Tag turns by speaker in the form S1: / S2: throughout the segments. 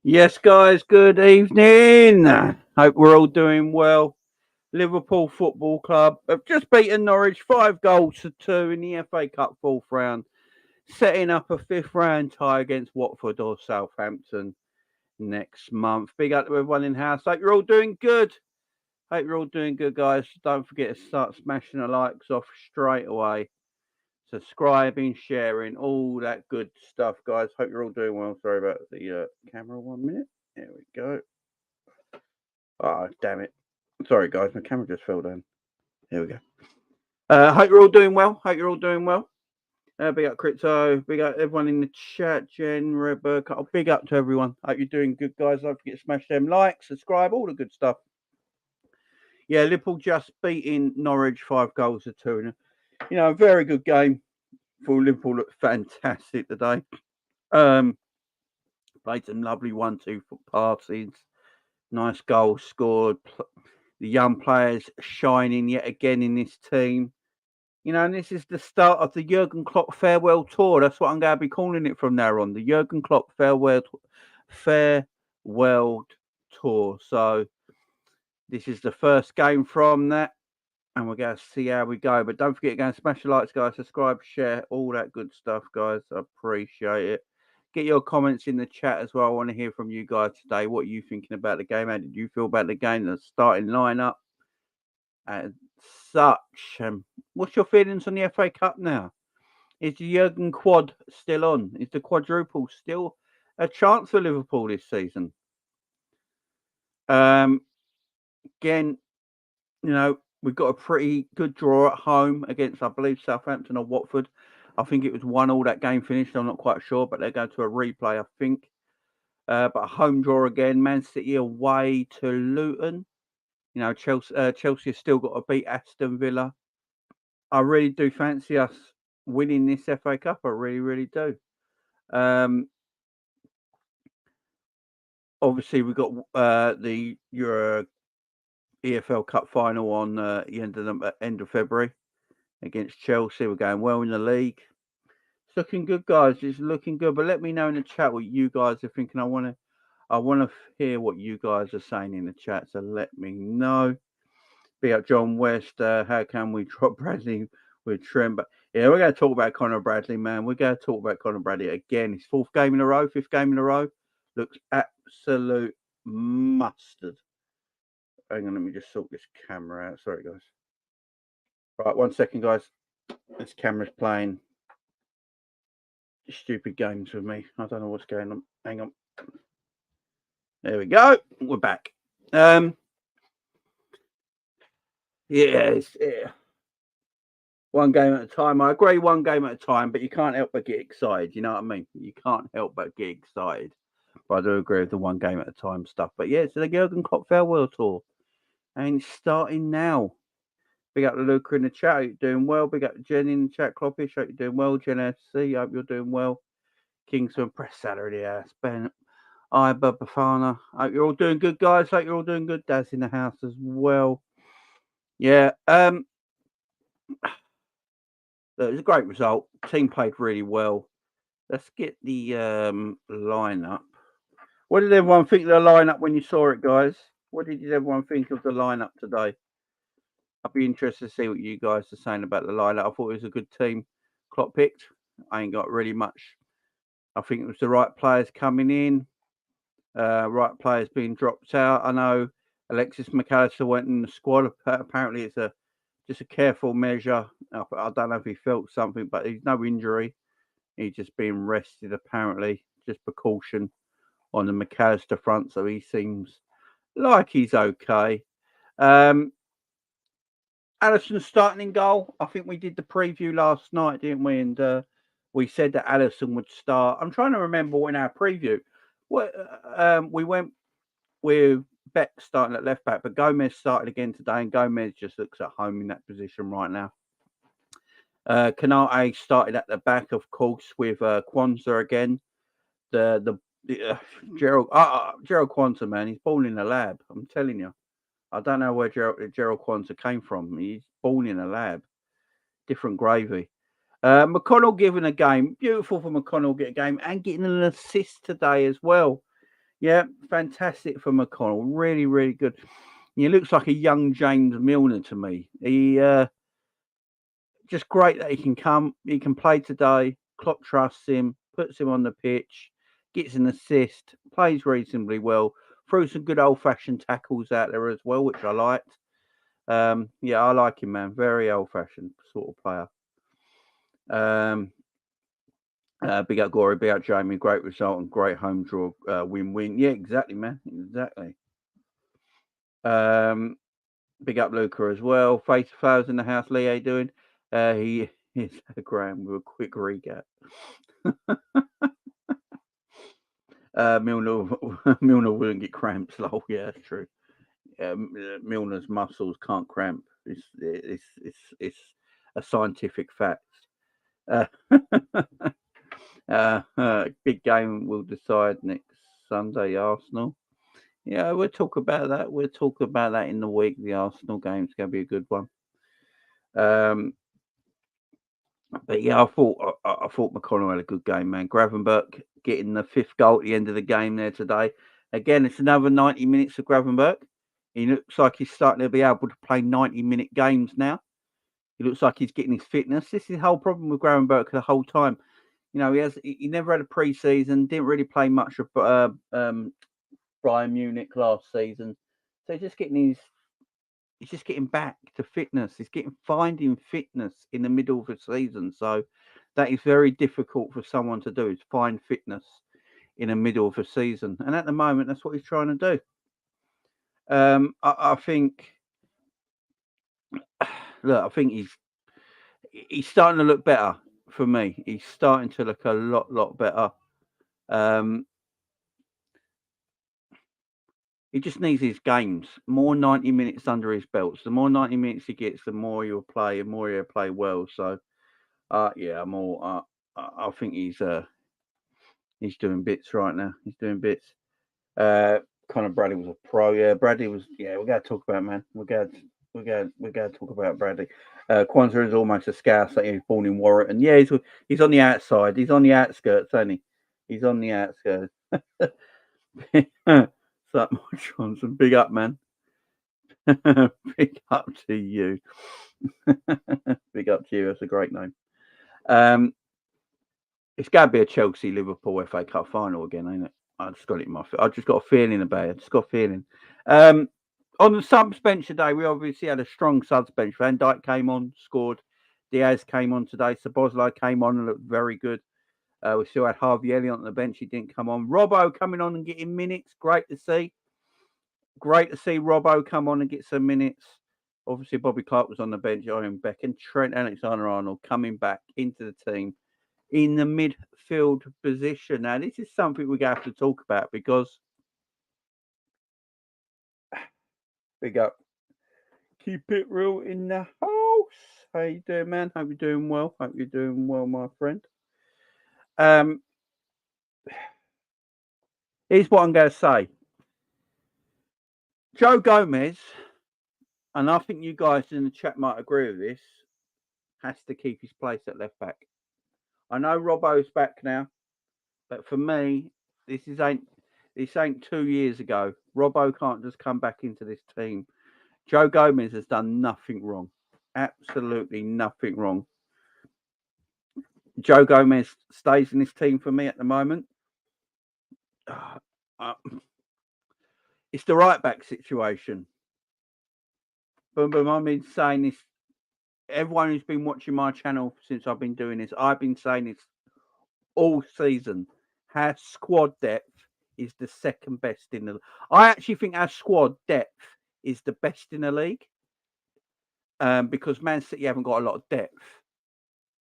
S1: Yes, guys, good evening. Hope we're all doing well. Liverpool Football Club have just beaten Norwich 5 goals to 2 in the FA Cup fourth round, setting up a fifth round tie against Watford or Southampton next month. Big up to everyone in house. Hope you're all doing good. Hope you're all doing good, guys. Don't forget to start smashing the likes off straight away. Subscribing, sharing, all that good stuff, guys. Hope you're all doing well. Sorry about the camera 1 minute. There we go. Oh, damn it. Sorry, guys. My camera just fell down. Here we go. Hope you're all doing well. Hope you're all doing well. Big up Crypto. Big up everyone in the chat. Jen, Rebecca. Oh, big up to everyone. Hope you're doing good, guys. Don't forget to smash them likes, subscribe, all the good stuff. Yeah, Liverpool just beating Norwich 5 goals to 2. A very good game for Liverpool. Looked fantastic today. Played some lovely 1-2 passes. Nice goals scored. The young players shining yet again in this team. And this is the start of the Jurgen Klopp farewell tour. That's what I'm going to be calling it from now on. The Jurgen Klopp farewell tour. So this is the first game from that. And we're going to see how we go. But don't forget to go and smash the likes, guys. Subscribe, share, all that good stuff, guys. I appreciate it. Get your comments in the chat as well. I want to hear from you guys today. What are you thinking about the game? How did you feel about the game? The starting lineup and such. What's your feelings on the FA Cup now? Is the Jurgen quad still on? Is the quadruple still a chance for Liverpool this season? Again, we've got a pretty good draw at home against, I believe, Southampton or Watford. I think it was 1-1 that game finished. I'm not quite sure, but they're going to a replay, I think. But a home draw again. Man City away to Luton. Chelsea have still got to beat Aston Villa. I really do fancy us winning this FA Cup. I really, really do. Obviously, we've got the EFL Cup final on the end of February against Chelsea. We're going well in the league. It's looking good, guys. It's looking good. But let me know in the chat what you guys are thinking. I want to hear what you guys are saying in the chat. So let me know. Be up John West. How can we drop Bradley with Trent? But yeah, we're going to talk about Conor Bradley, man. We're going to talk about Conor Bradley again. His fifth game in a row. Looks absolute mustard. Hang on, let me just sort this camera out. Sorry, guys. Right, 1 second, guys. This camera's playing stupid games with me. I don't know what's going on. Hang on. There we go. We're back. Yeah. One game at a time. I agree, one game at a time, but you can't help but get excited. You know what I mean? You can't help but get excited. But I do agree with the one game at a time stuff. But yeah, it's the Jurgen Klopp farewell tour. And it's starting now. Big up to Luca in the chat. Hope you're doing well. Big up to Jen in the chat. Kloppish. Hope you're doing well. Jen SC. Hope you're doing well. Kingston Press Saturday. Ben. Bubba Bafana. Hope you're all doing good, guys. Hope you're all doing good. Dad's in the house as well. Yeah. It was a great result. Team played really well. Let's get the lineup. What did everyone think of the lineup when you saw it, guys? What did everyone think of the lineup today? I'd be interested to see what you guys are saying about the lineup. I thought it was a good team Klopp picked. I ain't got really much. I think it was the right players coming in, right players being dropped out. I know Alexis McAllister went in the squad. Apparently, it's just a careful measure. I don't know if he felt something, but he's no injury. He's just being rested, apparently. Just precaution on the McAllister front, so he seems like he's okay. Alisson starting in goal. I think we did the preview last night, didn't we? And we said that Alisson would start. I'm trying to remember in our preview. We went with Beck starting at left back, but Gomez started again today, and Gomez just looks at home in that position right now. Kanate started at the back, of course, with Kwanzaa again. Gerald Kwanzaa, man, he's born in a lab. I'm telling you. I don't know where Gerald Kwanzaa came from. He's born in a lab. Different gravy. McConnell giving a game. Beautiful for McConnell get a game and getting an assist today as well. Yeah, fantastic for McConnell. Really, really good. He looks like a young James Milner to me. He just great that he can come. He can play today. Klopp trusts him, puts him on the pitch, gets an assist, plays reasonably well. Threw some good old fashioned tackles out there as well, which I liked. Yeah, I like him, man. Very old fashioned sort of player. Um, big up Gory, big up Jamie. Great result and great home draw win-win. Yeah, exactly, man. Exactly. Um, big up Luca as well. Face Flowers in the house. Lee, how you doing? He is a Graham with a quick recap. Milner, Milner wouldn't get cramps. Lol. Yeah, that's true. Milner's muscles can't cramp. It's a scientific fact. Uh, big game will decide next Sunday. Arsenal. Yeah, we'll talk about that. We'll talk about that in the week. The Arsenal game's going to be a good one. Um, but yeah, I thought McConnell had a good game, man. Gravenberch getting the fifth goal at the end of the game there today. Again, it's another 90 minutes of Gravenberch. He looks like he's starting to be able to play 90-minute games now. He looks like he's getting his fitness. This is the whole problem with Gravenberch the whole time. You know, he never had a pre-season, didn't really play much of Bayern Munich last season. So he's just getting back to fitness. He's getting finding fitness in the middle of the season. So that is very difficult for someone to do, is find fitness in the middle of the season. And at the moment that's what he's trying to do. I think look, I think he's starting to look better for me. He's starting to look a lot better. Um, he just needs his games, more 90 minutes under his belts. The more 90 minutes he gets, the more he'll play, and more he'll play well. So, yeah, I'm all. I think he's doing bits right now. He's doing bits. Conor Bradley was a pro. Yeah, Bradley was. Yeah, we got to talk about, man. We got to talk about Bradley. Kwanzaa is almost a scouse. That he's born in Warrington. Yeah, he's on the outside. He's on the outskirts, ain't he? He's on the outskirts. So much Johnson. Big up, man. Big up to you. Big up to you. That's a great name. Um, it's got to be a Chelsea Liverpool FA Cup final again, ain't it? I just got it in my. I just got a feeling about it. I just got a feeling. Um, on the subs bench today, we obviously had a strong subs bench. Van Dijk came on, scored. Diaz came on today. Sabozlai came on and looked very good. We still had Harvey Elliott on the bench. He didn't come on. Robbo coming on and getting minutes. Great to see. Great to see Robbo come on and get some minutes. Obviously, Bobby Clark was on the bench. Iron Beck and Trent Alexander-Arnold coming back into the team in the midfield position. Now, this is something we're going to have to talk about because big up, keep it real in the house. How you doing, man? Hope you're doing well. Hope you're doing well, my friend. Um, here's what I'm going to say. Joe Gomez, and I think you guys in the chat might agree with this, has to keep his place at left back. I know Robbo's back now, but for me, this ain't 2 years ago. Robbo can't just come back into this team. Joe Gomez has done nothing wrong. Absolutely nothing wrong. Joe Gomez stays in this team for me at the moment. It's the right back situation. Boom, boom. I've been saying this. Everyone who's been watching my channel since I've been doing this, I've been saying this all season. Our squad depth is the second best in the. I actually think our squad depth is the best in the league. Because Man City haven't got a lot of depth,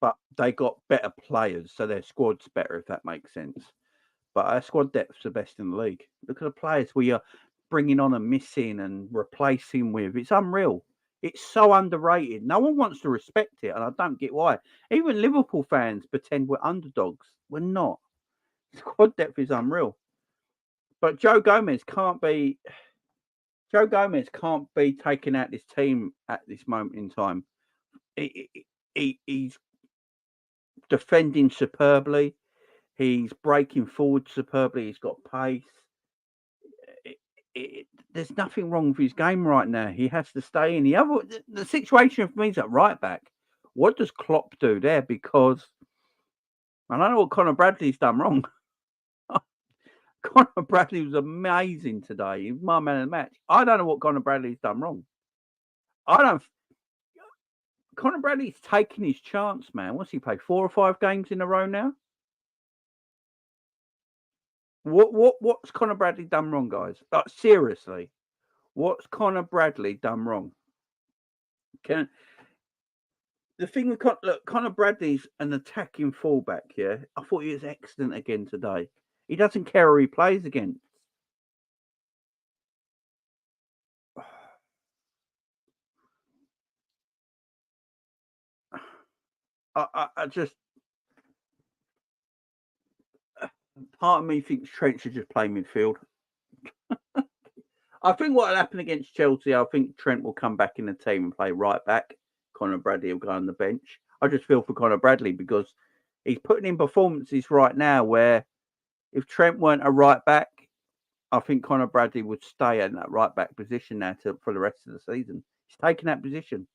S1: but they got better players, so their squad's better, if that makes sense. But our squad depth's the best in the league. Look at the players we are bringing on and missing and replacing with. It's unreal. It's so underrated. No one wants to respect it, and I don't get why. Even Liverpool fans pretend we're underdogs. We're not. Squad depth is unreal. But Joe Gomez can't be taking out this team at this moment in time. He's defending superbly. He's breaking forward superbly. He's got pace. there's nothing wrong with his game right now. He has to stay in. The situation for me is at right back. What does Klopp do there? Because I don't know what Conor Bradley's done wrong. Conor Bradley was amazing today. He was my man of the match. I don't know what Conor Bradley's done wrong. I don't. Conor Bradley's taking his chance, man. What's he play? 4 or 5 games in a row now? What's Conor Bradley done wrong, guys? Seriously, what's Conor Bradley done wrong? Can the thing with Conor Bradley's an attacking fullback, yeah? I thought he was excellent again today. He doesn't care who he plays against. I just part of me thinks Trent should just play midfield. I think what will happen against Chelsea, I think Trent will come back in the team and play right back. Conor Bradley will go on the bench. I just feel for Conor Bradley because he's putting in performances right now where if Trent weren't a right back, I think Conor Bradley would stay in that right back position now for the rest of the season. He's taking that position.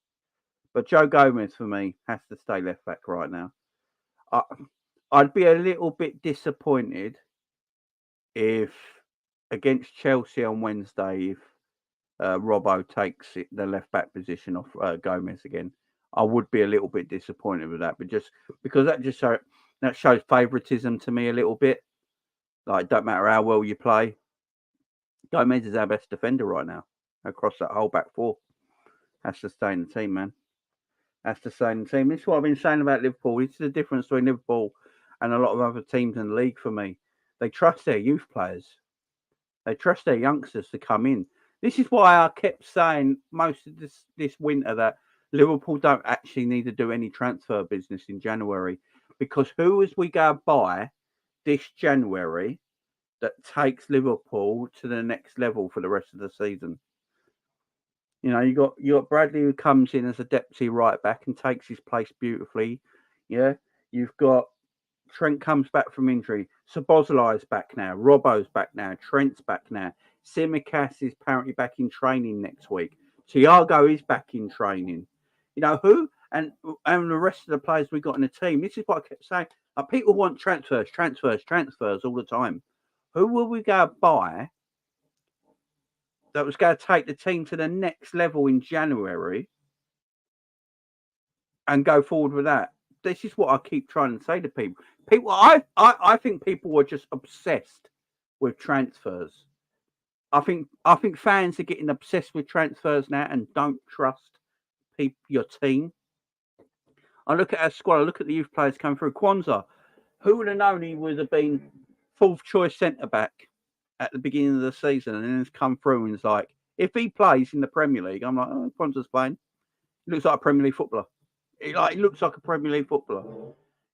S1: But Joe Gomez, for me, has to stay left back right now. I'd be a little bit disappointed if against Chelsea on Wednesday, if Robbo takes the left back position off Gomez again. I would be a little bit disappointed with that, but just because that shows favouritism to me a little bit. Like, it don't matter how well you play. Gomez is our best defender right now across that whole back four. Has to stay in the team, man. Has to stay in the team. This is what I've been saying about Liverpool. This is the difference between Liverpool and a lot of other teams in the league for me. They trust their youth players. They trust their youngsters to come in. This is why I kept saying most of this winter that Liverpool don't actually need to do any transfer business in January, because who as we go by this January that takes Liverpool to the next level for the rest of the season? You know, you got Bradley who comes in as a deputy right back and takes his place beautifully. Yeah, you've got Trent comes back from injury. Szoboszlai's back now. Robbo's back now. Trent's back now. Tsimikas is apparently back in training next week. Thiago is back in training. You know who? And the rest of the players we got in the team. This is what I kept saying. Like, people want transfers all the time. Who will we go buy that was going to take the team to the next level in January and go forward with that? This is what I keep trying to say to people. I think people were just obsessed with transfers. I think fans are getting obsessed with transfers now and don't trust your team. I look at our squad. I look at the youth players coming through. Kwanzaa, who would have known he would have been 4th choice centre back at the beginning of the season, and then has come through and it's like, if he plays in the Premier League, I'm like, oh, Kwanzaa's playing. He looks like a Premier League footballer. He looks like a Premier League footballer.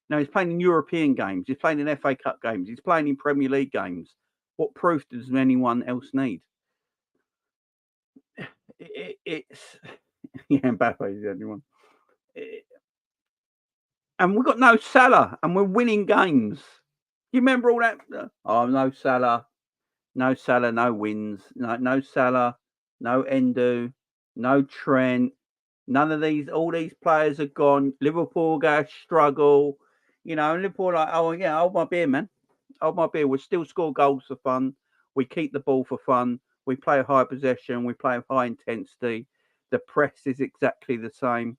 S1: Now he's playing in European games. He's playing in FA Cup games. He's playing in Premier League games. What proof does anyone else need? It's yeah, Mbappe is the only one. And we've got no Salah, and we're winning games. You remember all that? Oh, no Salah, no wins, no Salah, no Endo, no Trent. None of these, all these players are gone. Liverpool go struggle. You know, and Liverpool like, oh yeah, hold my beer, man. Hold my beer. We still score goals for fun. We keep the ball for fun. We play high possession. We play high intensity. The press is exactly the same.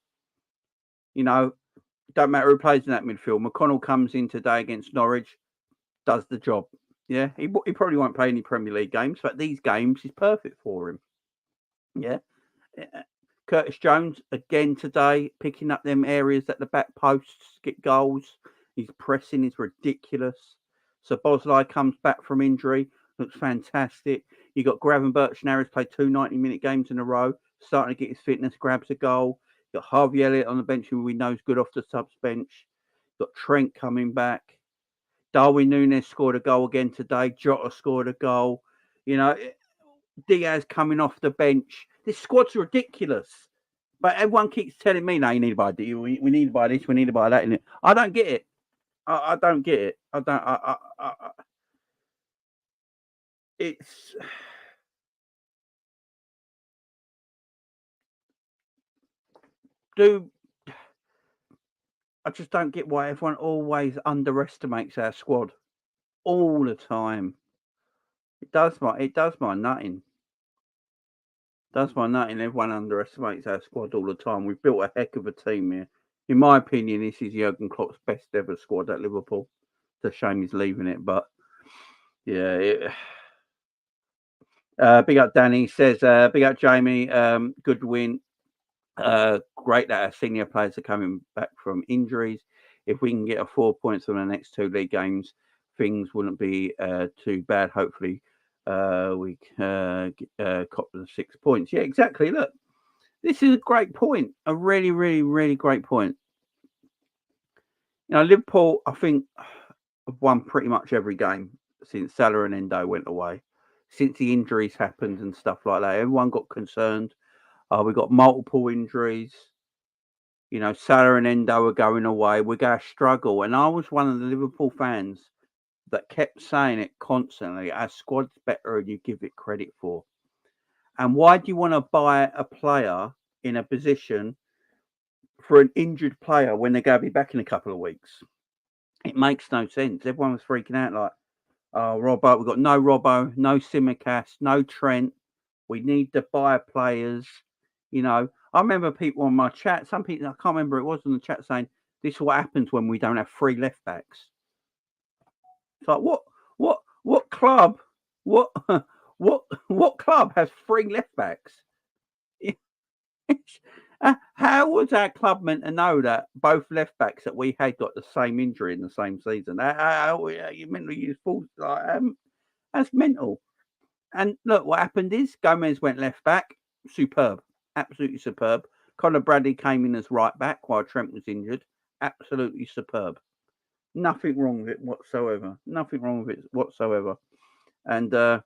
S1: You know, don't matter who plays in that midfield. McConnell comes in today against Norwich, does the job. Yeah, he probably won't play any Premier League games, but these games is perfect for him. Yeah. Curtis Jones again today, picking up them areas at the back posts, get goals. His pressing is ridiculous. So Bosley comes back from injury, looks fantastic. You got Gravenberch now, who's played 2 90-minute games in a row, starting to get his fitness, grabs a goal. You got Harvey Elliott on the bench, who we know is good off the subs bench. Got Trent coming back. Darwin Núñez scored a goal again today. Jota scored a goal. You know, Diaz coming off the bench. This squad's ridiculous. But everyone keeps telling me, no, you need to buy this, we need to buy this, we need to buy that. I don't get it. I don't get it. It's do I just don't get why everyone always underestimates our squad all the time. It does my nutting. Does my nutting. Everyone underestimates our squad all the time. We've built a heck of a team here. In my opinion, this is Jurgen Klopp's best ever squad at Liverpool. It's a shame he's leaving it, but yeah. Big up Danny says, big up Jamie. Good win. Great that our senior players are coming back from injuries. If we can get a 4 points from the next two league games, things wouldn't be too bad. Hopefully, we cop the 6 points. Yeah, exactly. Look, this is a great point. A really, really, really great point. Liverpool, I think, have won pretty much every game since Salah and Endo went away. Since the injuries happened and stuff like that, everyone got concerned. We got multiple injuries. Salah and Endo are going away. We're going to struggle. And I was one of the Liverpool fans that kept saying it constantly. Our squad's better than you give it credit for. And why do you want to buy a player in a position for an injured player when they're going to be back in a couple of weeks? It makes no sense. Everyone was freaking out like, oh, Robbo, we've got no Robbo, no Simicast, no Trent. We need to buy players. I remember people on my chat, some people, I can't remember, it was on the chat saying, this is what happens when we don't have three left backs. It's like, what club, what, what club has three left backs? How was our club meant to know that both left backs that we had got the same injury in the same season? You mentally use full, that's mental. And look, what happened is Gomez went left back, superb, absolutely superb. Conor Bradley came in as right back while Trent was injured, absolutely superb. Nothing wrong with it whatsoever. Nothing wrong with it whatsoever. And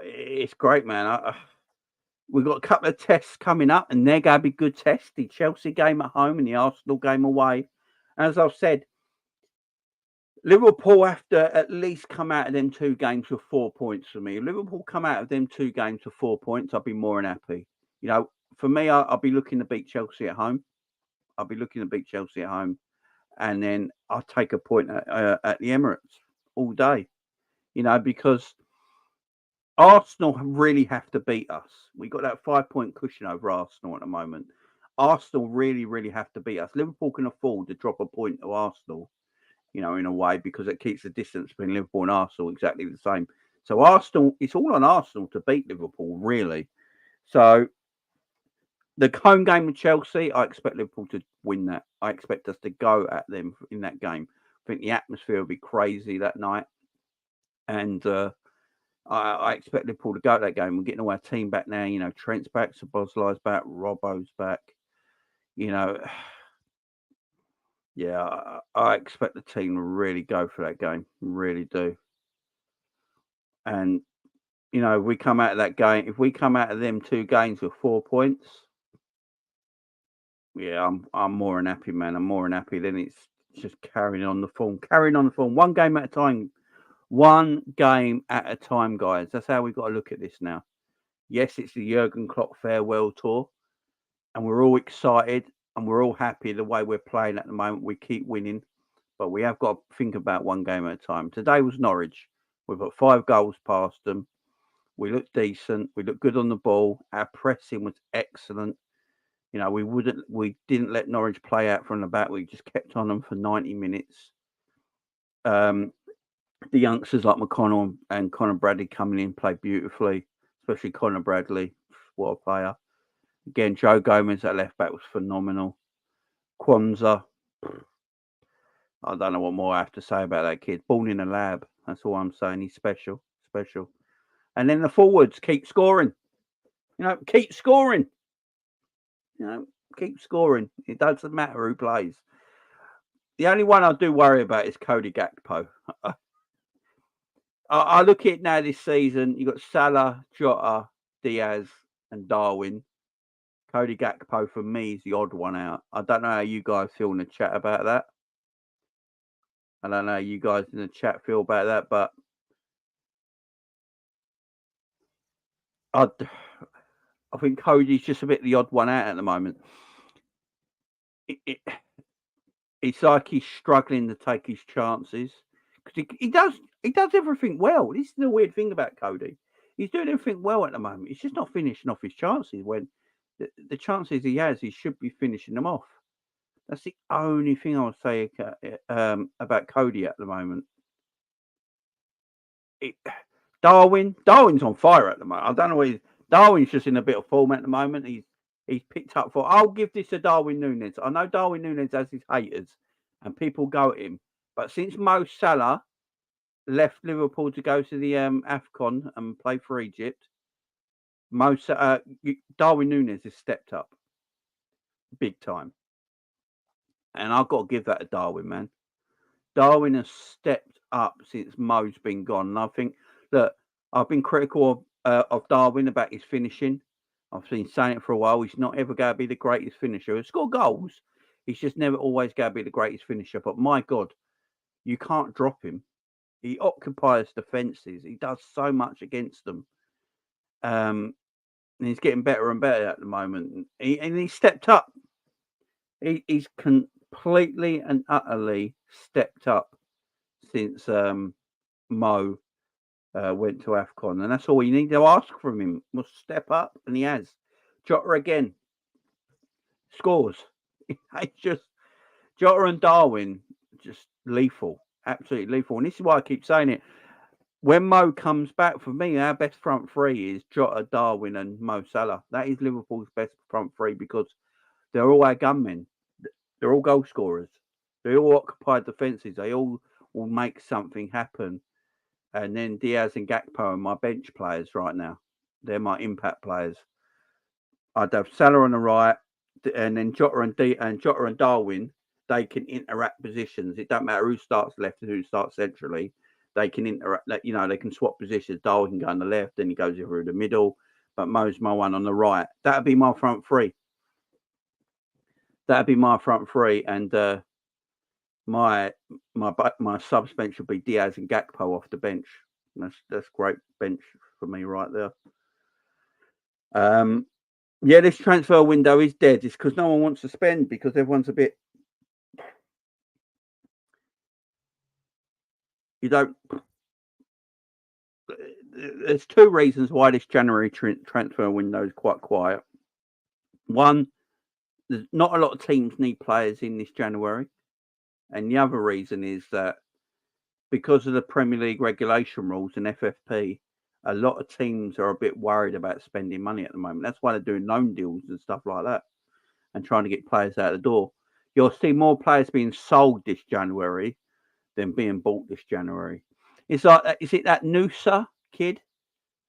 S1: it's great, man. We've got a couple of tests coming up, and they're going to be good tests. The Chelsea game at home and the Arsenal game away. As I've said, Liverpool have to at least come out of them two games with 4 points for me. If Liverpool come out of them two games with 4 points, I'll be more than happy. For me, I'll be looking to beat Chelsea at home. And then I'll take a point at the Emirates all day. Because Arsenal really have to beat us. We got that 5 point cushion over Arsenal at the moment. Arsenal really, really have to beat us. Liverpool can afford to drop a point to Arsenal, in a way, because it keeps the distance between Liverpool and Arsenal exactly the same. So Arsenal, it's all on Arsenal to beat Liverpool, really. So the home game with Chelsea, I expect Liverpool to win that. I expect us to go at them in that game. I think the atmosphere will be crazy that night. And I expect Liverpool to go at that game. We're getting all our team back now. Trent's back, Szoboszlai's back, Robbo's back. Yeah, I expect the team to really go for that game. Really do. And, if we come out of that game, if we come out of them two games with 4 points, yeah, I'm more than happy, man. I'm more than happy. Then it's just carrying on the form. One game at a time. One game at a time, guys. That's how we've got to look at this now. Yes, it's the Jurgen Klopp farewell tour, and we're all excited and we're all happy the way we're playing at the moment. We keep winning, but we have got to think about one game at a time. Today was Norwich. We've got 5 goals past them. We looked decent. We looked good on the ball. Our pressing was excellent. We didn't let Norwich play out from the back. We just kept on them for 90 minutes. The youngsters like McConnell and Conor Bradley coming in played beautifully, especially Conor Bradley. What a player. Again, Joe Gomez at left back was phenomenal. Kwanzaa, I don't know what more I have to say about that kid. Born in a lab. That's all I'm saying. He's special. And then the forwards keep scoring. Keep scoring. Keep scoring. It doesn't matter who plays. The only one I do worry about is Cody Gakpo. I look at it now this season. You've got Salah, Jota, Diaz, and Darwin. Cody Gakpo, for me, is the odd one out. I don't know how you guys feel in the chat about that. I don't know how you guys in the chat feel about that, but I think Cody's just a bit the odd one out at the moment. It's like he's struggling to take his chances because he does everything well. This is the weird thing about Cody. He's doing everything well at the moment. He's just not finishing off his chances when the chances he has, he should be finishing them off. That's the only thing I'll say about Cody at the moment. Darwin's on fire at the moment. I don't know what Darwin's just in a bit of form at the moment. He's picked up for. I'll give this to Darwin Núñez. I know Darwin Núñez has his haters, and people go at him. But since Mo Salah left Liverpool to go to the AFCON and play for Egypt, Darwin Núñez has stepped up big time, and I've got to give that to Darwin, man. Darwin has stepped up since Mo's been gone, and I think that I've been critical of Darwin about his finishing. I've been saying it for a while. He's not ever going to be the greatest finisher. He'll score goals. He's just never always going to be the greatest finisher. But my God, you can't drop him. He occupies defences. He does so much against them. And he's getting better and better at the moment. He stepped up. He's completely and utterly stepped up since Mo went to AFCON, and that's all you need to ask from him. Must step up, and he has. Jota again scores. It's just Jota and Darwin just lethal, absolutely lethal. And this is why I keep saying it. When Mo comes back, for me, our best front three is Jota, Darwin, and Mo Salah. That is Liverpool's best front three because they're all our gunmen. They're all goal scorers. They all occupy defences. They all will make something happen. And then Diaz and Gakpo are my bench players right now. They're my impact players. I'd have Salah on the right, and then Jota and Darwin. They can interact positions. It don't matter who starts left and who starts centrally. They can interact. They can swap positions. Darwin can go on the left, then he goes through the middle. But Mo's my one on the right. That'd be my front three. And my subs bench would be Diaz and Gakpo off the bench. That's great bench for me right there. This transfer window is dead. It's because no one wants to spend because everyone's a bit. There's two reasons why this January transfer window is quite quiet. One, there's not a lot of teams need players in this January. And the other reason is that because of the Premier League regulation rules and FFP, a lot of teams are a bit worried about spending money at the moment. That's why they're doing loan deals and stuff like that and trying to get players out the door. You'll see more players being sold this January than being bought this January. It's like, is it that Noosa kid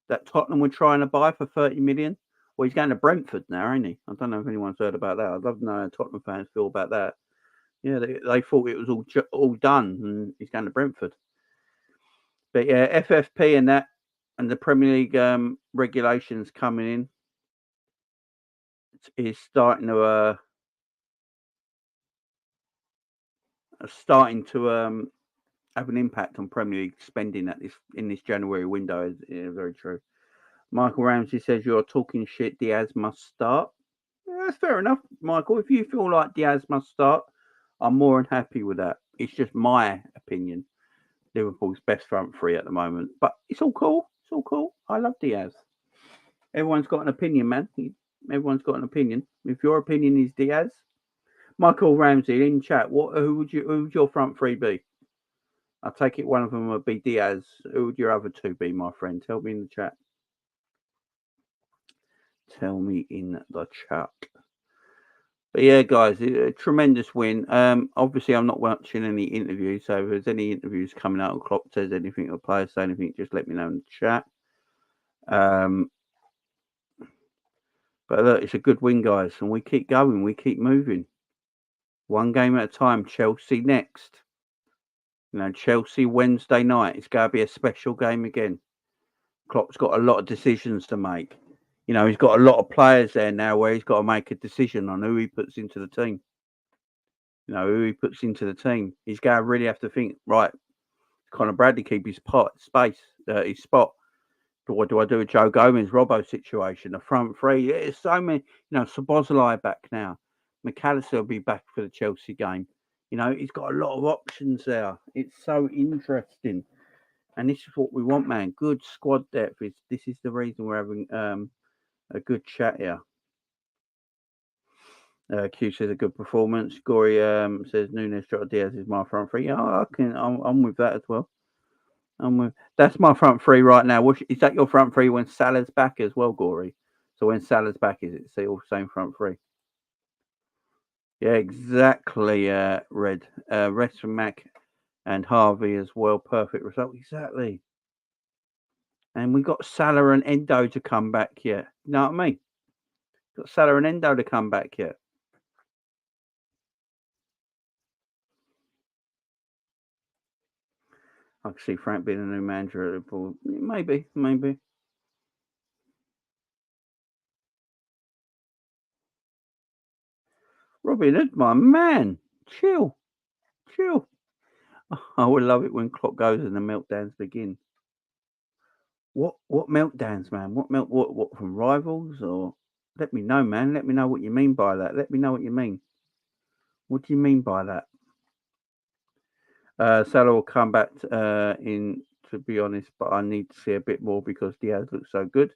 S1: that Tottenham were trying to buy for 30 million? Well, he's going to Brentford now, ain't he? I don't know if anyone's heard about that. I'd love to know how Tottenham fans feel about that. Yeah, they thought it was all done, and he's going to Brentford. But yeah, FFP and that, and the Premier League regulations coming in is starting to have an impact on Premier League spending in this January window. Is very true. Michael Ramsey says you're talking shit. Diaz must start. Yeah, that's fair enough, Michael. If you feel like Diaz must start, I'm more than happy with that. It's just my opinion. Liverpool's best front three at the moment, but it's all cool. It's all cool. I love Diaz. Everyone's got an opinion, man. Everyone's got an opinion. If your opinion is Diaz, Michael Ramsey in chat, who would your front three be? I take it one of them would be Diaz. Who would your other two be, my friend? Tell me in the chat. Tell me in the chat. But yeah, guys, a tremendous win. Obviously, I'm not watching any interviews, so if there's any interviews coming out, or Klopp says anything, or players say anything, just let me know in the chat. But look, it's a good win, guys, and we keep going, we keep moving. One game at a time. Chelsea next. Chelsea Wednesday night. It's going to be a special game again. Klopp's got a lot of decisions to make. He's got a lot of players there now where he's got to make a decision on who he puts into the team. He's going to really have to think, right, Conor Bradley keep his spot. What do I do with Joe Gomez, Robbo situation? The front three. Yeah, it's so many. Szoboszlai back now. McAllister will be back for the Chelsea game. He's got a lot of options there. It's so interesting. And this is what we want, man. Good squad depth. This is the reason we're having a good chat here. Q says a good performance. Gory says Nunes, Jota, Diaz is my front three. Yeah, I'm with that as well. That's my front three right now. Is that your front three when Salah's back as well, Gory? So when Salah's back, is it the same front three? Yeah, exactly. Red, rest from Mac and Harvey as well. Perfect result, exactly. And we got Salah and Endo to come back yet. You know what I mean? Got Salah and Endo to come back yet. I can see Frank being a new manager at Liverpool. Maybe. Robin Hood, my man. Chill. I would love it when Klopp goes and the meltdowns begin. What meltdowns, man? What from rivals or? Let me know, man. Let me know what you mean by that. Let me know what you mean. What do you mean by that? Salah will come back in, to be honest, but I need to see a bit more because Diaz looks so good.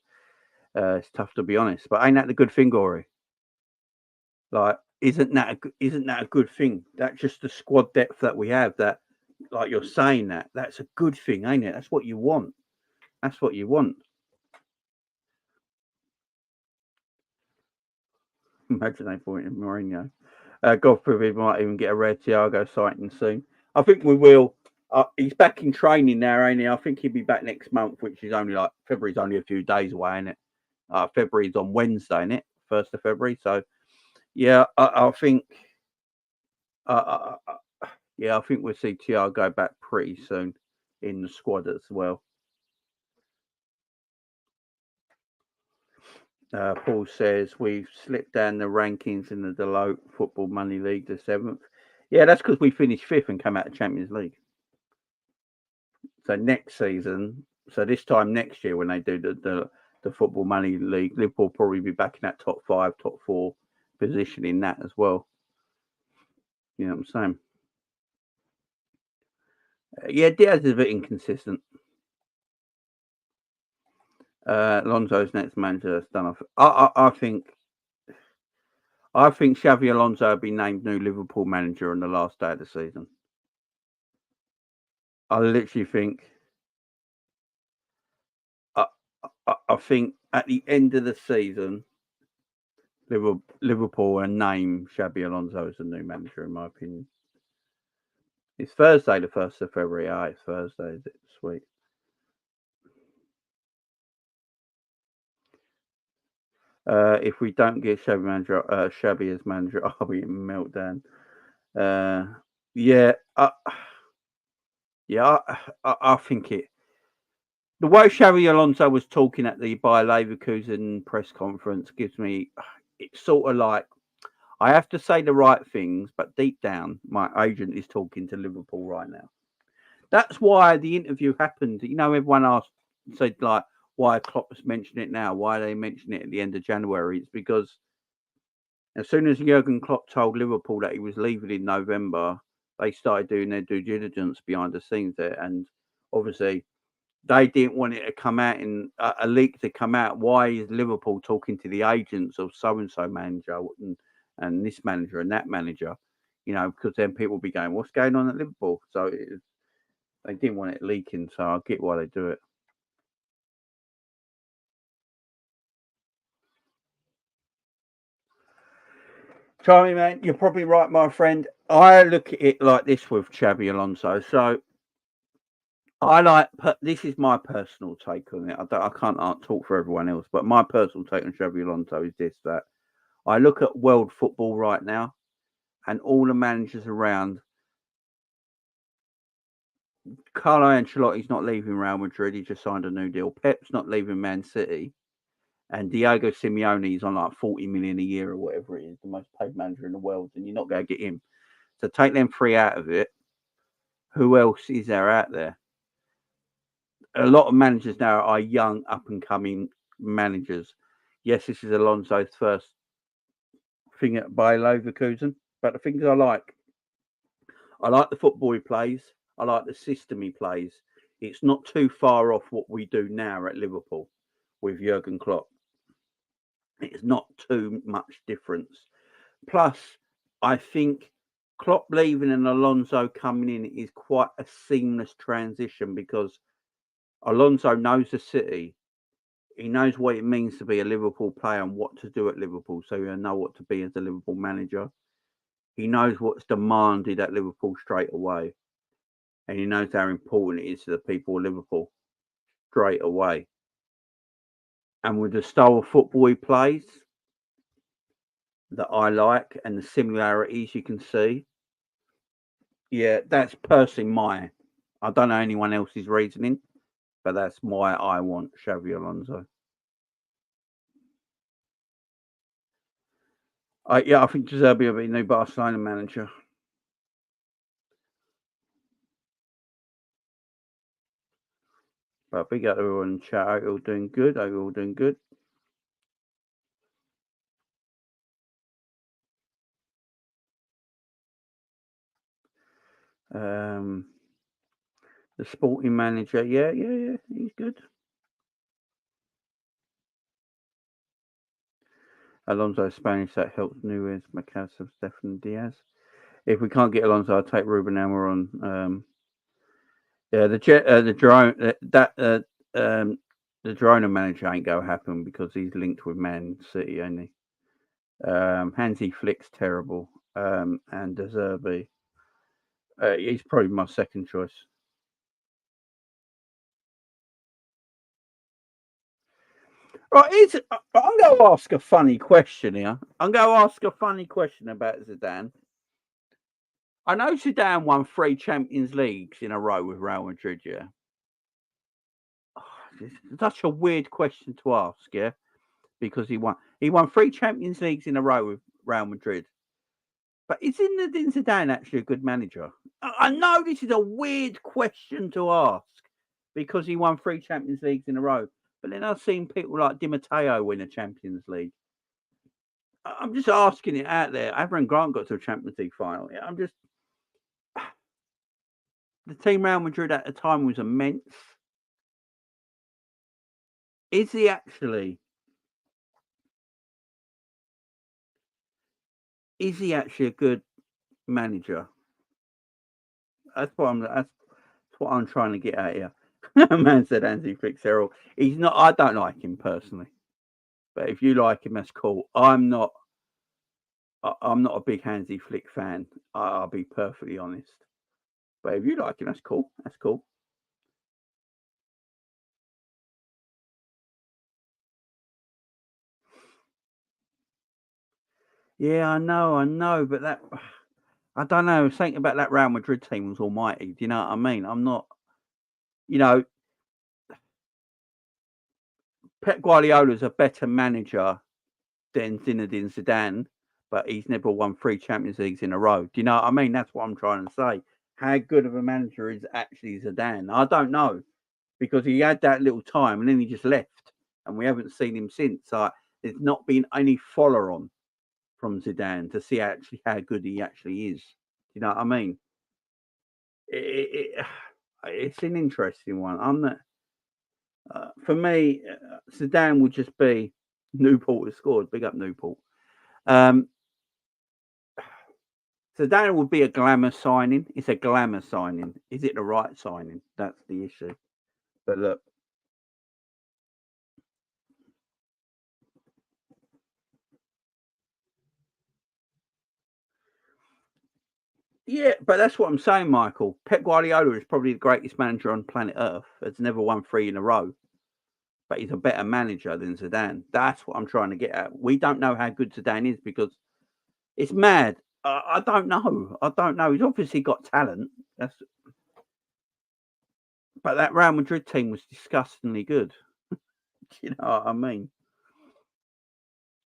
S1: It's tough to be honest, but ain't that the good thing, Gory? Like, isn't that a good thing? That's just the squad depth that we have. That, like you're saying, that's a good thing, ain't it? That's what you want. That's what you want. Imagine they bought in Mourinho. God forbid, we might even get a rare Thiago sighting soon. I think we will. He's back in training now, ain't he? I think he'll be back next month, which is only like February's only a few days away, ain't it? February's on Wednesday, ain't it? 1st of February. So, yeah, I think. Yeah, I think we'll see Thiago back pretty soon in the squad as well. Paul says we've slipped down the rankings in the Deloitte Football Money League to 7th. Yeah, that's because we finished 5th and come out of Champions League. So next season, so this time next year when they do the Football Money League, Liverpool will probably be back in that top 5, top 4 position in that as well. You know what I'm saying? Yeah, Diaz is a bit inconsistent. Alonso's next manager has done off. I think Xavi Alonso will be named new Liverpool manager on the last day of the season. I literally think. I think at the end of the season, Liverpool and name Xabi Alonso as the new manager, in my opinion. It's Thursday, the 1st of February. It's Thursday. Is it? Sweet. If we don't get Xabi as manager, I'll be in meltdown. Yeah, I think it. The way Xabi Alonso was talking at the Bayer Leverkusen press conference gives me. It's sort of like I have to say the right things, but deep down, my agent is talking to Liverpool right now. That's why the interview happened. Everyone said like, why Klopp's mentioning it now? Why they mention it at the end of January? It's because as soon as Jurgen Klopp told Liverpool that he was leaving in November, they started doing their due diligence behind the scenes there, and obviously they didn't want it to come out in a leak to come out. Why is Liverpool talking to the agents of so and so manager and this manager and that manager? Because then people will be going, "What's going on at Liverpool?" So they didn't want it leaking. So I get why they do it. Charlie, man, you're probably right, my friend. I look at it like this with Xabi Alonso. So this is my personal take on it. I can't talk for everyone else, but my personal take on Xabi Alonso is this: that I look at world football right now, and all the managers around. Carlo Ancelotti's not leaving Real Madrid. He just signed a new deal. Pep's not leaving Man City, and Diego Simeone's on like 40 million a year or whatever it is, the most paid manager in the world, and you're not going to get him. So take them three out of it. Who else is there out there? a lot of managers now are young, up and coming managers. Yes, this is Alonso's first thing at Bayer Leverkusen, but the things I like the football he plays. I like the system he plays. It's not too far off what we do now at Liverpool with Jurgen Klopp. It's not too much difference. Plus, I think Klopp leaving and Alonso coming in is quite a seamless transition because Alonso knows the city. He knows what it means to be a Liverpool player and what to do at Liverpool, so he'll know what to be as a Liverpool manager. He knows what's demanded at Liverpool straight away, and he knows how important it is to the people of Liverpool straight away. And with the style of football he plays that I like and the similarities you can see, yeah, that's personally my. I don't know anyone else's reasoning, but that's why I want Xavi Alonso. Yeah, I think Deserbi will be the new Barcelona manager. But big up everyone in chat. Hope you're all doing good. Hope you're all doing good. The sporting manager, yeah, he's good. Alonso Spanish, that helps Nunez, Macasov, Stefan Diaz. If we can't get Alonso, I'll take Ruben Amorim. Yeah, the drone the Girona manager ain't gonna happen because he's linked with Man City, ain't he? Hansi Flick's terrible. And Deserbi. He's probably my second choice. Right, I'm going to ask a funny question here. I'm going to ask a funny question about Zidane. I know Zidane won 3 Champions Leagues in a row with Real Madrid, yeah? It's such a weird question to ask, yeah? Because he won 3 Champions Leagues in a row with Real Madrid. But is Zinedine Zidane actually a good manager? I know this is a weird question to ask because he won 3 Champions Leagues in a row. But then I've seen people like Di Matteo win a Champions League. I'm just asking it out there. Avram Grant got to a Champions League final. I'm just the team Real Madrid at the time was immense. Is he actually? Is he actually a good manager? That's what I'm trying to get at here. Man said Hansi Flick Cyril. He's not. I don't like him personally, but if you like him, that's cool. I'm not a big Hansi Flick fan. I'll be perfectly honest. But if you like him, that's cool. That's cool. Yeah, I know, but that I don't know. Something about that Real Madrid team was almighty. Do you know what I mean? I'm not. You know, Pep Guardiola's a better manager than Zinedine Zidane, but he's never won 3 Champions Leagues in a row. Do you know what I mean? That's what I'm trying to say. How good of a manager is actually Zidane? I don't know because he had that little time and then he just left, and we haven't seen him since. There's not been any follow on from Zidane to see actually how good he actually is. Do you know what I mean? It's an interesting one. I'm not. For me, Zidane would just be Newport has scored. Big up Newport. Um, Zidane would be a glamour signing. It's a glamour signing. Is it the right signing? That's the issue. But look, yeah, but that's what I'm saying, Michael. Pep Guardiola is probably the greatest manager on planet Earth. Has never won 3 in a row, but he's a better manager than Zidane. That's what I'm trying to get at. We don't know how good Zidane is because it's mad. I don't know. I don't know. He's obviously got talent. But that Real Madrid team was disgustingly good. You know what I mean?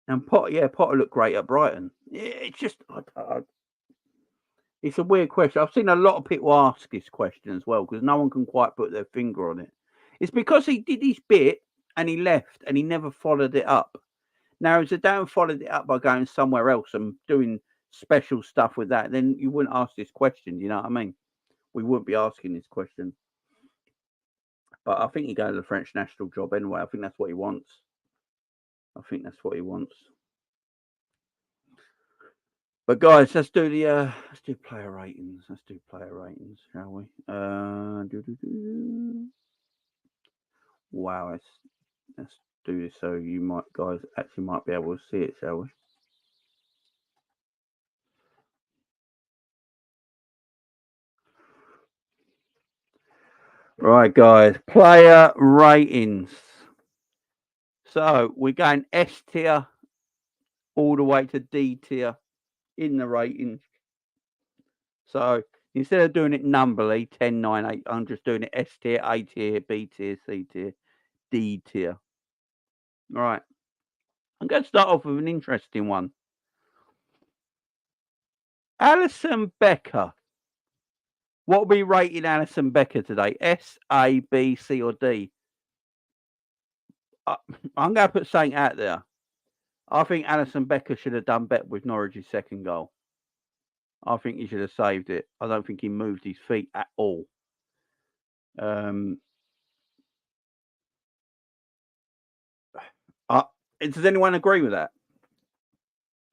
S1: And Potter looked great at Brighton. It's just, it's a weird question. I've seen a lot of people ask this question as well because no one can quite put their finger on it. It's because he did his bit and he left and he never followed it up. Now, if Zidane followed it up by going somewhere else and doing special stuff with that, then you wouldn't ask this question. You know what I mean? We wouldn't be asking this question. But I think he goes to the French national job anyway. I think that's what he wants. I think that's what he wants. But guys, let's do player ratings. Let's do player ratings, shall we? Wow, let's do this so you guys actually might be able to see it, shall we? Right, guys, player ratings. So we're going S tier all the way to D tier in the ratings. So instead of doing it numberly 10, 9, 8, I'm just doing it S tier, A tier, B tier, C tier, D tier. All right. I'm going to start off with an interesting one. Alisson Becker. What are we rating Alisson Becker today? S, A, B, C, or D? I'm going to put something out there. I think Alisson Becker should have done better with Norwich's second goal. I think he should have saved it. I don't think he moved his feet at all. Does anyone agree with that?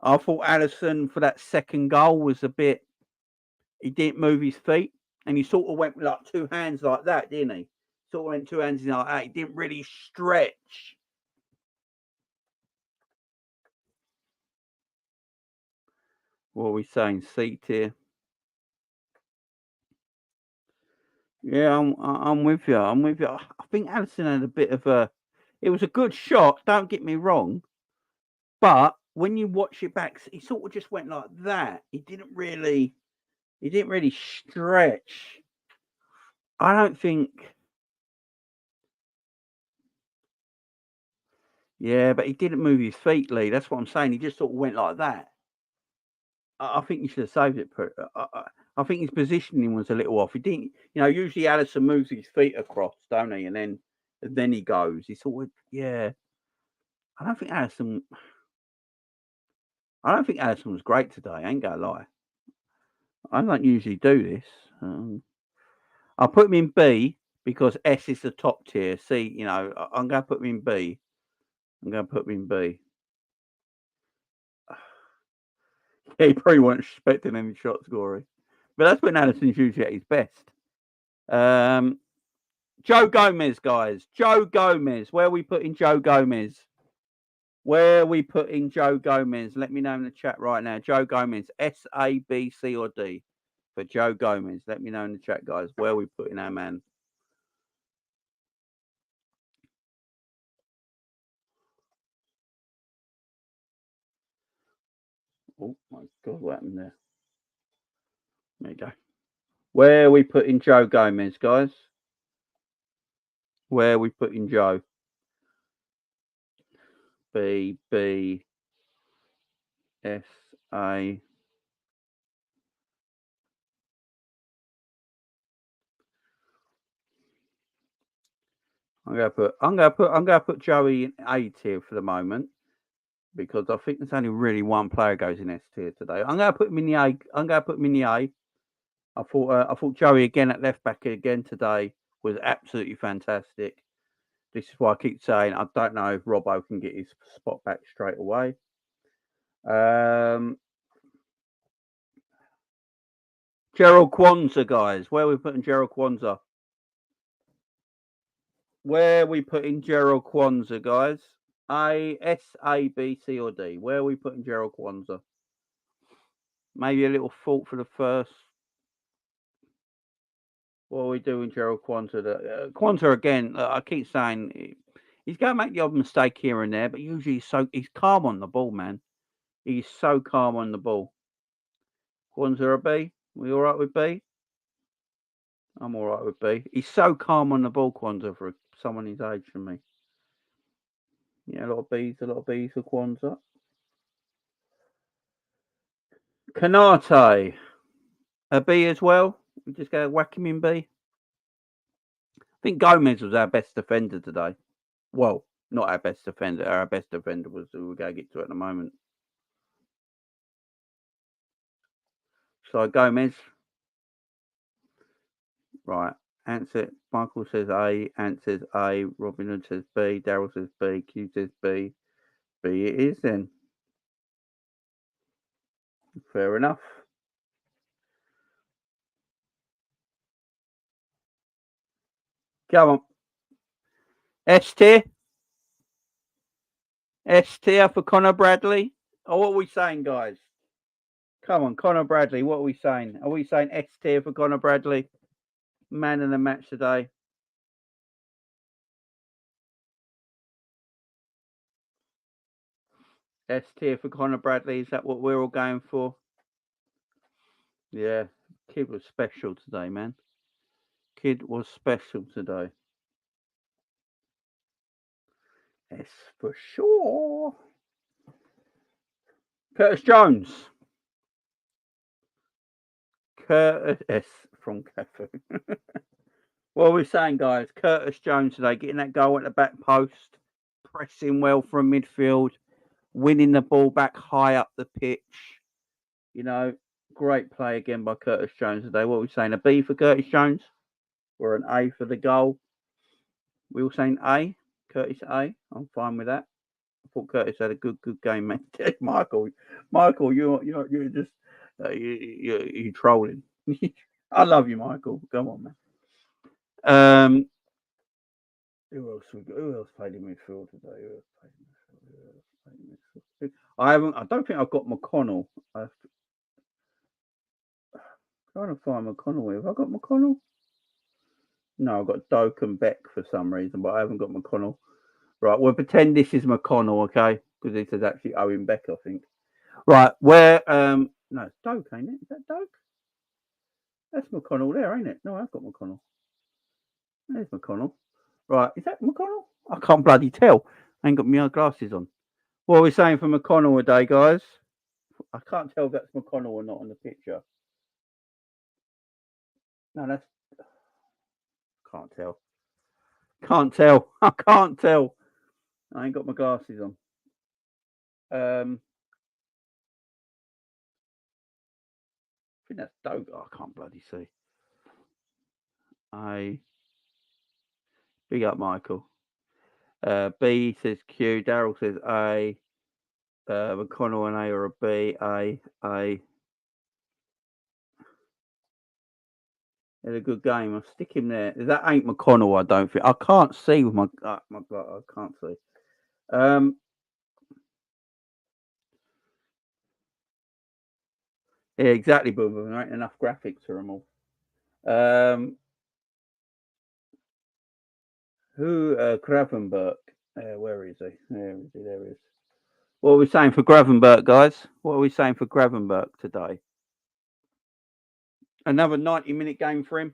S1: I thought Alisson for that second goal was a bit. He didn't move his feet, and he sort of went with like two hands like that, didn't he? Sort of went two hands like that. He didn't really stretch. What are we saying? C tier. Yeah, I'm with you. I'm with you. I think Alisson had a bit of a. It was a good shot. Don't get me wrong, but when you watch it back, he sort of just went like that. He didn't really stretch. I don't think. Yeah, but he didn't move his feet, Lee. That's what I'm saying. He just sort of went like that. I think he should have saved it. I think his positioning was a little off. He didn't, usually Alisson moves his feet across, don't he? And then he goes. He sort of, yeah. I don't think Alisson was great today. I ain't gonna lie. I don't usually do this. I'll put him in B because S is the top tier. C, I'm gonna put him in B. Yeah, he probably weren't expecting any shot scoring. But that's when Alisson's usually at his best. Joe Gomez, guys. Joe Gomez. Where are we putting Joe Gomez? Where are we putting Joe Gomez? Let me know in the chat right now. Joe Gomez, S, A, B, C, or D? For Joe Gomez. Let me know in the chat, guys. Where are we putting our man? Oh, my God. What happened there? There you go. Where are we putting Joe Gomez, guys? Where are we putting Joe? B, B, S, A. I'm gonna put Joey in A tier for the moment because I think there's only really one player goes in S tier today. I'm gonna put him in the A. I thought Joey again at left back again today was absolutely fantastic. This is why I keep saying I don't know if Robbo can get his spot back straight away. Gerald Kwanzaa, guys. Where are we putting Gerald Kwanzaa? Where are we putting Gerald Kwanzaa, guys? A, S, A, B, C, or D? Where are we putting Gerald Kwanzaa? Maybe a little fault for the first. What are we doing, Gerald Kwanzaa? Kwanzaa again. I keep saying he's going to make the odd mistake here and there, but usually he's calm on the ball, man. He's so calm on the ball. Kwanzaa a B? We all right with B? I'm all right with B. He's so calm on the ball, Kwanzaa, for someone his age from me. Yeah, a lot of B's for Kwanzaa. Kanate, a B as well. We just go whack him in B. think Gomez was our best defender today. Well, not our best defender. Our best defender was who we're going to get to at the moment. So Gomez, right. Answer. Michael says A. Ant says A. Robin Hood says B. Daryl says B. Q says B. B it is then. Fair enough. Come on. S tier. S tier for Connor Bradley. Oh, what are we saying, guys? Come on, Connor Bradley. What are we saying? Are we saying S tier for Connor Bradley? Man of the match today. S tier for Connor Bradley. Is that what we're all going for? Yeah. Kid was special today, man. Kid was special today. S for sure. Curtis Jones. Curtis S from Cafu. What are we saying, guys? Curtis Jones today, getting that goal at the back post, pressing well from midfield, winning the ball back high up the pitch. You know, great play again by Curtis Jones today. What are we saying? A B for Curtis Jones or an A for the goal? We all saying A? Curtis A? I'm fine with that. I thought Curtis had a good game, man. Michael, you're just you're trolling. I love you, Michael. Come on, man. Who else? Who else played in midfield today? Who else played in midfield? Who else played in midfield? I haven't. I don't think I've got McConnell. I'm trying to find McConnell. Have I got McConnell? No, I've got Doak and Beck for some reason, but I haven't got McConnell. Right, we'll pretend this is McConnell, okay? Because this is actually Owen Beck, I think. Right, where no, it's Doak, ain't it? Is that Doak? That's McConnell there, ain't it? No, I've got McConnell. There's McConnell. Right, is that McConnell? I can't bloody tell. I ain't got my glasses on. What are we saying for McConnell today, guys? I can't tell if that's McConnell or not on the picture. No, that's can't tell. Can't tell. I can't tell. I ain't got my glasses on. I think that's Doak. Oh, I can't bloody see. Big up, Michael. B says Q. Daryl says A. McConnell and A or a B. A. Had a good game. I'll stick him there. That ain't McConnell, I don't think. I can't see with my God, I can't see. Yeah, exactly, boom. There ain't enough graphics for them all. Gravenberg? Where is he? There he is. What are we saying for Gravenberg, guys? What are we saying for Gravenberg today? Another 90-minute game for him.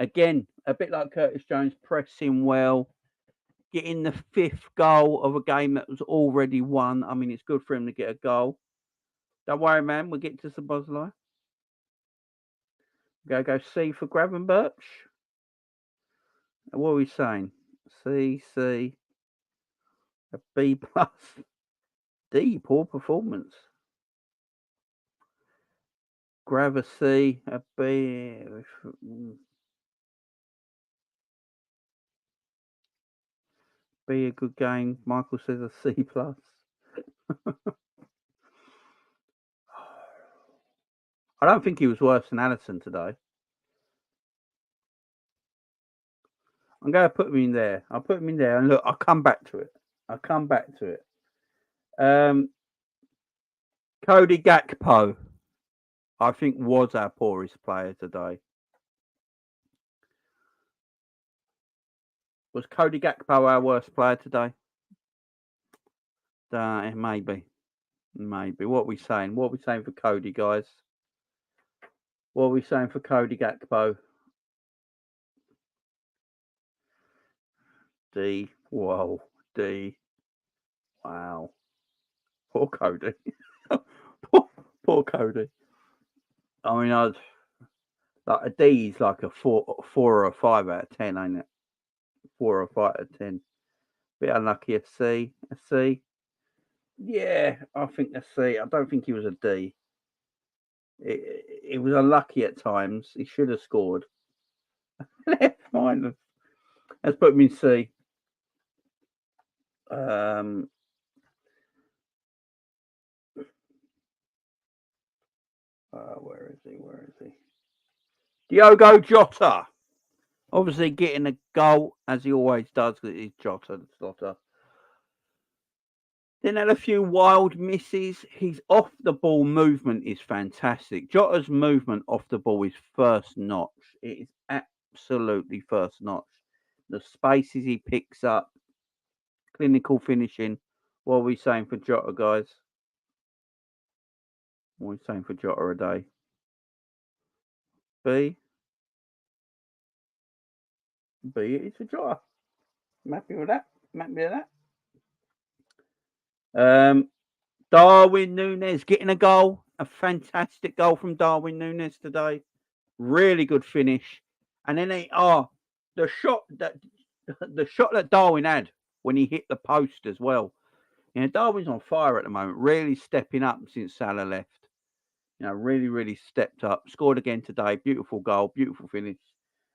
S1: Again, a bit like Curtis Jones, pressing well, getting the fifth goal of a game that was already won. I mean, it's good for him to get a goal. Don't worry, man. We'll get to Sabozlai. Go C for Gravenberch. What are we saying? C, a B plus, D, poor performance. Grav a C, a B. Be a good game. Michael says a C plus. I don't think he was worse than Allison today. I'm going to put him in there. I'll put him in there, and look, I'll come back to it. Cody Gakpo, I think, was our poorest player today. Was Cody Gakpo our worst player today? Maybe. What are we saying? What are we saying for Cody, guys? What are we saying for Cody Gakpo? D. Whoa. D. Wow. Poor Cody. poor Cody. I mean, Like a D is like a four or a 5 out of 10, ain't it? 4 or 5 out of 10. Bit unlucky. A C. A C. Yeah, I think a C. I don't think he was a D. It was unlucky at times. He should have scored. Fine. Let's put him in C. Where is he? Where is he? Diogo Jota. Obviously getting a goal, as he always does, because it is Jota the slotter. Then had a few wild misses. His off the ball movement is fantastic. Jota's movement off the ball is first notch. It is absolutely first notch. The spaces he picks up, clinical finishing. What are we saying for Jota, guys? What are we saying for Jota a day? B. B is for Jota. I'm happy with that. I'm happy with that. Darwin Núñez getting a goal. A fantastic goal from Darwin Núñez today. Really good finish. And then the shot that Darwin had when he hit the post as well. You know, Darwin's on fire at the moment, really stepping up since Salah left. You know, really, really stepped up. Scored again today. Beautiful goal, beautiful finish.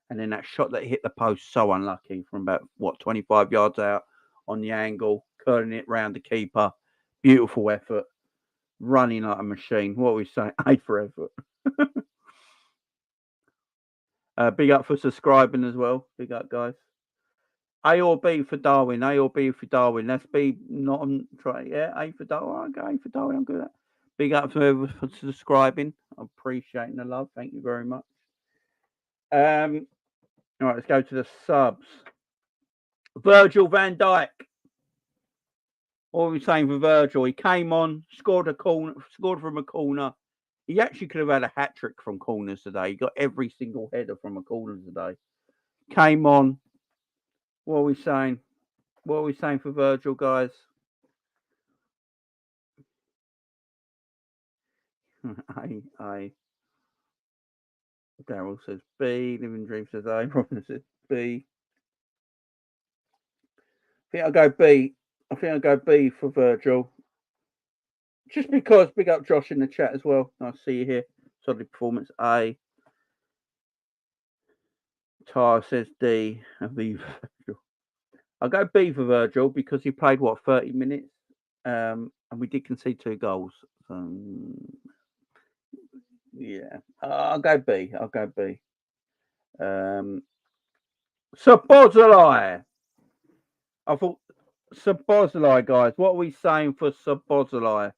S1: And then that shot that hit the post, so unlucky from about 25 yards out on the angle, curling it round the keeper. Beautiful effort. Running like a machine. What are we saying? A for effort. Big up for subscribing as well. Big up, guys. A or B for Darwin. A or B for Darwin. Let's be not on try. Yeah, A for Darwin. Okay, A for Darwin. I'm good at that. Big up to whoever for subscribing. I appreciate the love. Thank you very much. All right, let's go to the subs. Virgil van Dijk. What are we saying for Virgil? He came on, scored from a corner. He actually could have had a hat trick from corners today. He got every single header from a corner today. Came on. What are we saying? What are we saying for Virgil, guys? A. Daryl says B. Living Dream says A. Robin says B. I think I'll go B. I think I'll go B for Virgil. Just because, big up Josh in the chat as well. Nice to see you here. Solid performance. A. Tar says D. I'll go B for Virgil because he played 30 minutes, and we did concede 2 goals. So, yeah, I'll go B. I'll go B. Sabozalai. I thought Sabozalai, guys. What are we saying for Sabozalai?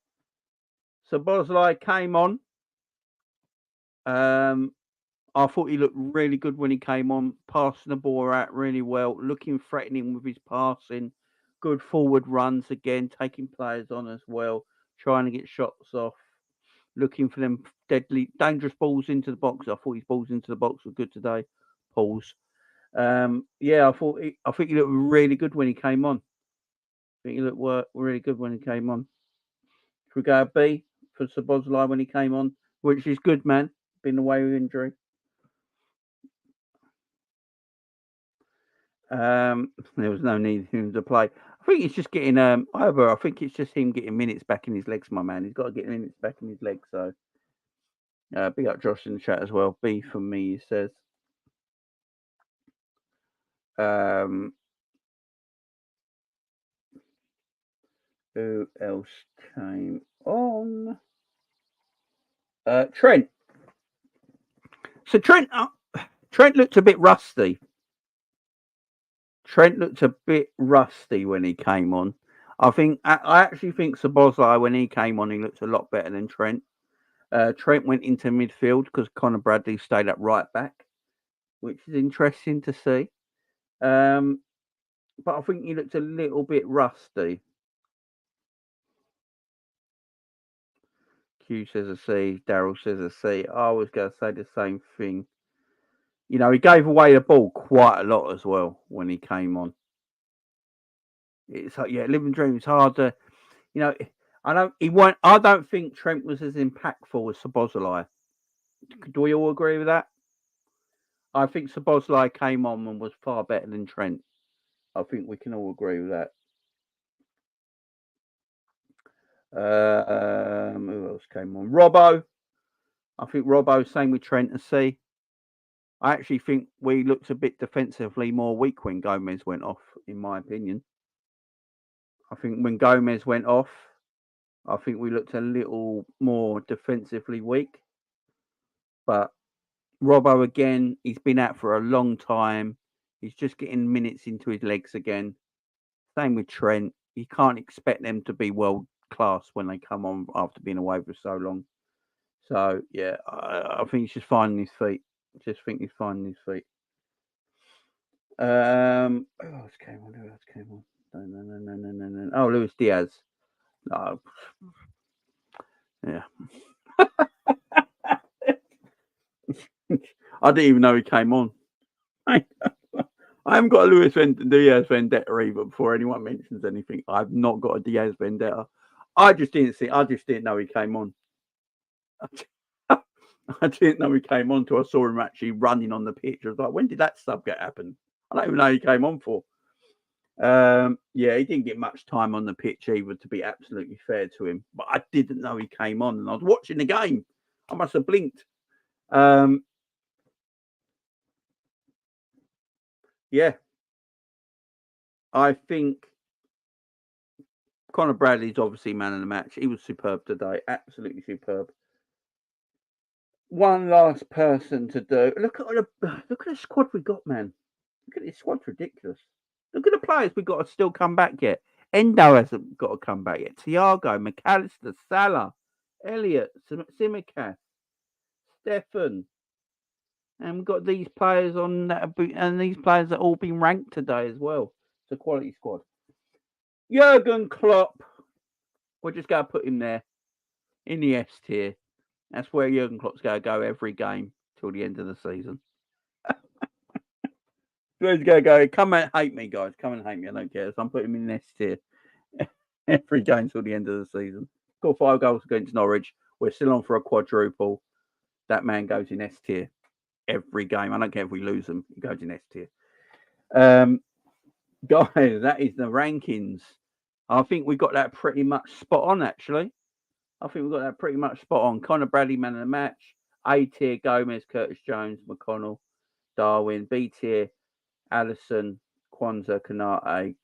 S1: Sabozalai came on. I thought he looked really good when he came on, passing the ball out really well, looking threatening with his passing, good forward runs again, taking players on as well, trying to get shots off, looking for them deadly, dangerous balls into the box. I thought his balls into the box were good today. Pause. Yeah, I think he looked really good when he came on. I think he looked really good when he came on. Should we go B for Sabozlai when he came on, which is good, man. Been away with injury. There was no need for him to play. I think he's just getting I think it's just him getting minutes back in his legs, my man. He's got to get minutes back in his legs. So big up Josh in the chat as well. B for me, he says. Who else came on? Trent. So Trent looked a bit rusty. Trent looked a bit rusty when he came on. I actually think Szoboszlai, when he came on, he looked a lot better than Trent. Trent went into midfield because Connor Bradley stayed at right back, which is interesting to see. But I think he looked a little bit rusty. Q says a C. Daryl says a C. I was going to say the same thing. You know, he gave away the ball quite a lot as well when he came on. It's like, yeah, living dream. It's hard to, you know, I don't think Trent was as impactful as Szoboszlai. Do we all agree with that? I think Szoboszlai came on and was far better than Trent. I think we can all agree with that. Who else came on? Robbo. I think Robbo, same with Trent and C. I actually think we looked a bit defensively more weak when Gomez went off, in my opinion. I think when Gomez went off, I think we looked a little more defensively weak. But Robbo, again, he's been out for a long time. He's just getting minutes into his legs again. Same with Trent. You can't expect them to be world class when they come on after being away for so long. So, yeah, I think he's just finding his feet. Just think he's finding his feet. Who else came on? Who else came on? No. Oh, Luis Diaz. No. Yeah. I didn't even know he came on. I haven't got a Luis Diaz vendetta either before anyone mentions anything. I've not got a Diaz vendetta. I just didn't know he came on. I didn't know he came on until I saw him actually running on the pitch. I was like, when did that sub get happen? I don't even know he came on for. Yeah, he didn't get much time on the pitch either, to be absolutely fair to him. But I didn't know he came on, and I was watching the game. I must have blinked. Yeah, I think Conor Bradley's obviously man of the match. He was superb today, absolutely superb. One last person to do. Look at the squad we got, man. Look at this squad's ridiculous. Look at the players we got to still come back yet. Endo hasn't got to come back yet. Thiago, McAllister, Salah, Elliott, Simicast, Stefan. And we've got these players on that, and these players that all been ranked today as well. It's a quality squad. Jurgen Klopp. We're just going to put him there in the S tier. That's where Jurgen Klopp's going to go every game till the end of the season. He's going to go, come and hate me, guys. Come and hate me. I don't care. So I'm putting him in S tier every game till the end of the season. Got 5 goals against Norwich. We're still on for a quadruple. That man goes in S tier every game. I don't care if we lose them. He goes in S tier. Guys, that is the rankings. I think we got that pretty much spot on, actually. I think we got that pretty much spot on. Conor Bradley, man of the match. A tier, Gomez, Curtis Jones, McConnell, Darwin. B tier, Allison, Kwanzaa, Kanate,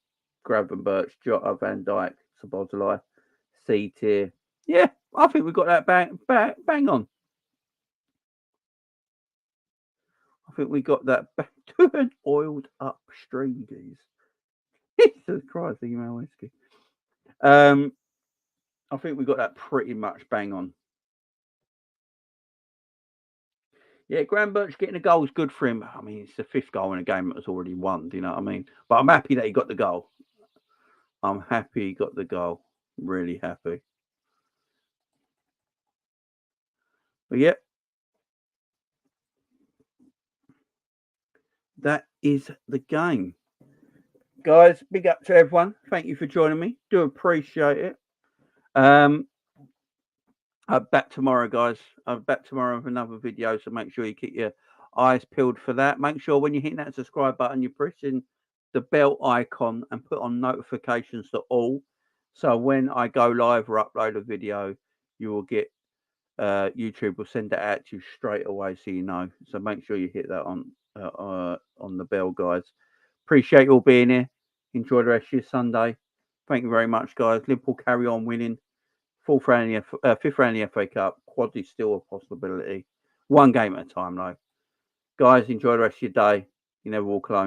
S1: Gravenberch, Jota, Van Dijk, Szoboszlai. C tier. Yeah, I think we got that bang on. I think we got that back to an oiled up stream, geez. Jesus Christ, email whiskey. I think we got that pretty much bang on. Yeah, Gravenberch getting a goal is good for him. I mean, it's the 5th goal in a game that was already won. Do you know what I mean? But I'm happy that he got the goal. I'm happy he got the goal. Really happy. But yeah, that is the game. Guys, big up to everyone. Thank you for joining me. Do appreciate it. I'm back tomorrow, guys. I'm back tomorrow with another video, so make sure you keep your eyes peeled for that. Make sure when you hit that subscribe button, you're pressing the bell icon and put on notifications to all. So when I go live or upload a video, you will get YouTube will send it out to you straight away, so you know. So make sure you hit that on the bell, guys. Appreciate you all being here. Enjoy the rest of your Sunday. Thank you very much, guys. Liverpool carry on winning. 5th round of the FA Cup. Quad is still a possibility. One game at a time, though. Guys, enjoy the rest of your day. You never walk alone.